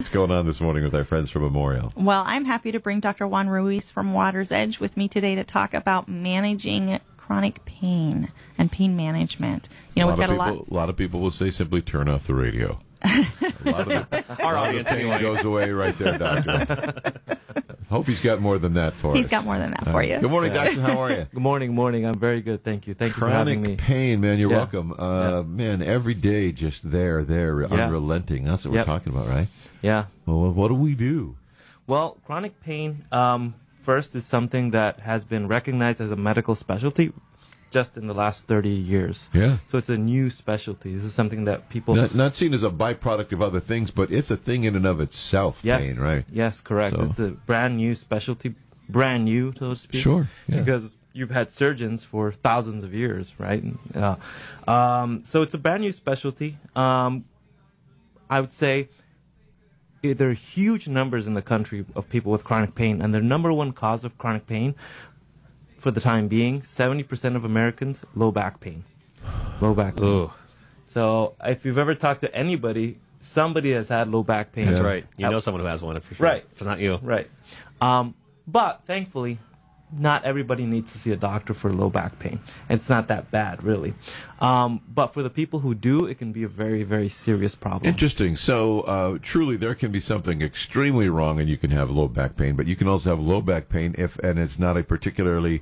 What's going on this morning with our friends from Memorial? Well, I'm happy to bring Dr. Juan Ruiz from Water's Edge with me today to talk about managing chronic pain and pain management. You know, we've got a lot of people will say simply turn off the radio. A lot of Our audience pain goes away right there, doctor. Hope he's got more than that for us. He's got more than that for you. Good morning, doctor. How are you? Good morning. I'm very good, thank you. Thank you for having me. Chronic pain, man. You're welcome. Man, every day just there, unrelenting. That's what we're talking about, right? Yeah. Well, what do we do? Well, chronic pain, first, is something that has been recognized as a medical specialty just in the last 30 years. Yeah. So it's a new specialty. This is something that people... Not seen as a byproduct of other things, but it's a thing in and of itself, pain, right? Yes, correct. So. It's a brand new specialty, brand new, so to speak. Sure, yeah. Because you've had surgeons for thousands of years, right? So it's a brand new specialty. I would say there are huge numbers in the country of people with chronic pain, and the number one cause of chronic pain, for the time being, 70% of Americans, low back pain. Low back pain. Ooh. So if you've ever talked to anybody, somebody has had low back pain. That's right. You know someone who has one, for sure. Right. If it's not you. Right. But thankfully, not everybody needs to see a doctor for low back pain. It's not that bad, really. But for the people who do, it can be a very, very serious problem. Interesting. So truly, there can be something extremely wrong, and you can have low back pain. But you can also have low back pain and it's not a particularly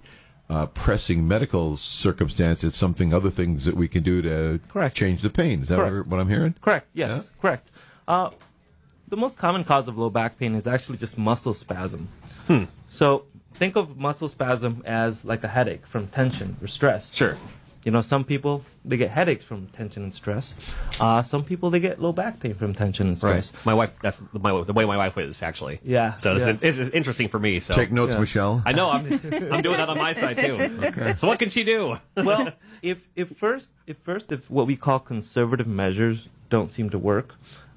pressing medical circumstance. It's other things that we can do to change the pain. Is that what I'm hearing? Correct. Yes. Yeah? Correct. The most common cause of low back pain is actually just muscle spasm. So think of muscle spasm as like a headache from tension or stress. Sure. You know, some people, they get headaches from tension and stress. Some people, they get low back pain from tension and stress. Right. My wife, that's the way my wife is, actually. Yeah. So it's interesting for me. So. Take notes, Michelle. I know. I'm doing that on my side, too. Okay. So what can she do? Well, if what we call conservative measures don't seem to work,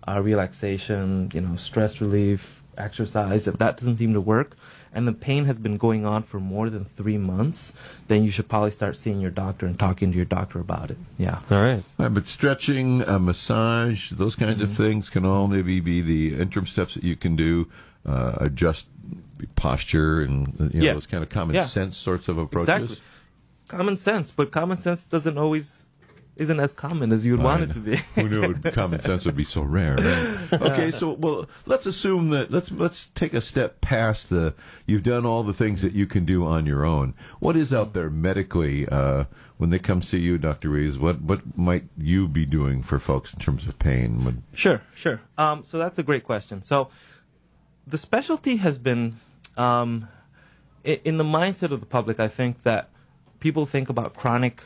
relaxation, stress relief, exercise, if that doesn't seem to work, and the pain has been going on for more than 3 months, then you should probably start seeing your doctor and talking to your doctor about it. Yeah. All right. But stretching, massage, those kinds of things can all maybe be the interim steps that you can do, adjust posture and those kind of common sense sorts of approaches. Exactly. Common sense, but common sense isn't as common as you would want it to be. Who knew common sense would be so rare, right? Okay, so let's assume that let's take a step past you've done all the things that you can do on your own. What is out there medically when they come see you, Dr. Ruiz? What might you be doing for folks in terms of pain? Sure. So that's a great question. So the specialty has been in the mindset of the public. I think that people think about chronic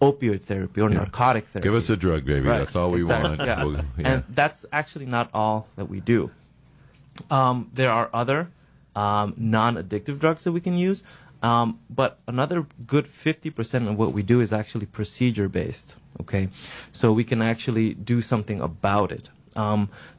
opioid therapy or narcotic therapy. Give us a drug, baby. Right. That's all we want. Yeah. And that's actually not all that we do. There are other non-addictive drugs that we can use, but another good 50% of what we do is actually procedure-based. Okay, so we can actually do something about it.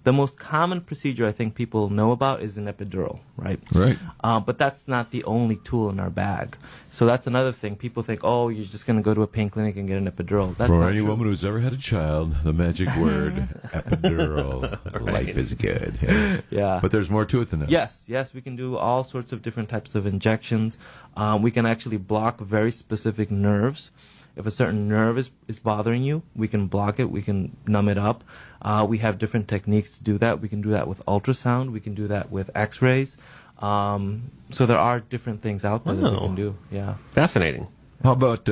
The most common procedure I think people know about is an epidural, right? Right. But that's not the only tool in our bag. So that's another thing. People think, oh, you're just going to go to a pain clinic and get an epidural. That's For not any true. woman who's ever had a child, the magic word, epidural. Life is good. Yeah. But there's more to it than that. Yes, we can do all sorts of different types of injections. We can actually block very specific nerves. If a certain nerve is bothering you, we can block it, we can numb it up. We have different techniques to do that. We can do that with ultrasound, we can do that with x-rays. So there are different things out there that we can do. Yeah. Fascinating. How about,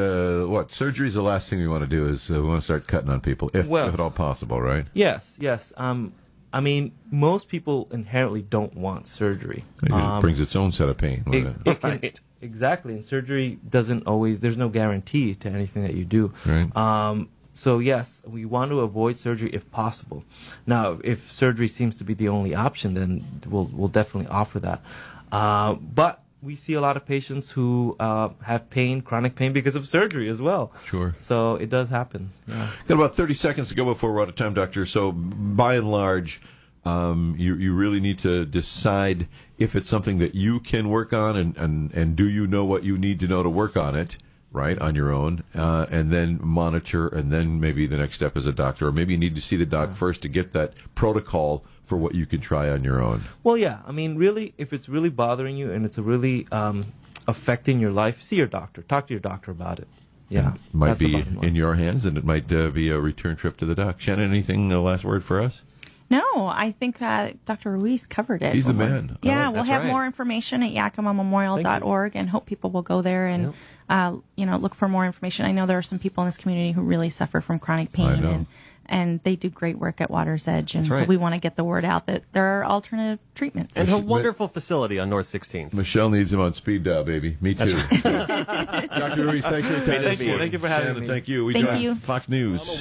surgery is the last thing we want to do is we want to start cutting on people, if at all possible, right? Yes. I mean, most people inherently don't want surgery. It brings its own set of pain. Right. Exactly, and surgery doesn't always, there's no guarantee to anything that you do. Right. So yes, we want to avoid surgery if possible. Now, if surgery seems to be the only option, then we'll definitely offer that. But we see a lot of patients who have pain, chronic pain, because of surgery as well. Sure. So it does happen. Yeah. Got about 30 seconds to go before we're out of time, Doctor. So by and large, you really need to decide if it's something that you can work on, and do you know what you need to know to work on it, right, on your own, and then monitor, and then maybe the next step is a doctor, or maybe you need to see the doc first to get that protocol for what you can try on your own. Well, yeah. I mean, really, if it's really bothering you and it's really affecting your life, see your doctor. Talk to your doctor about it. Yeah. It might that's the be bottom line. in your hands, and it might be a return trip to the doc. Shannon, anything, last word for us? No, I think Dr. Ruiz covered it. He's the man. Yeah, we'll That's have right. more information at yakimamemorial.org and hope people will go there and look for more information. I know there are some people in this community who really suffer from chronic I pain, know. and they do great work at Water's Edge, and That's so right. we want to get the word out that there are alternative treatments. And a wonderful facility on North 16th. Michelle needs him on speed dial, baby. Me too. Dr. Ruiz, thanks for your time. Thank you for having Shannon, me. thank you. We Thank got you. Fox News.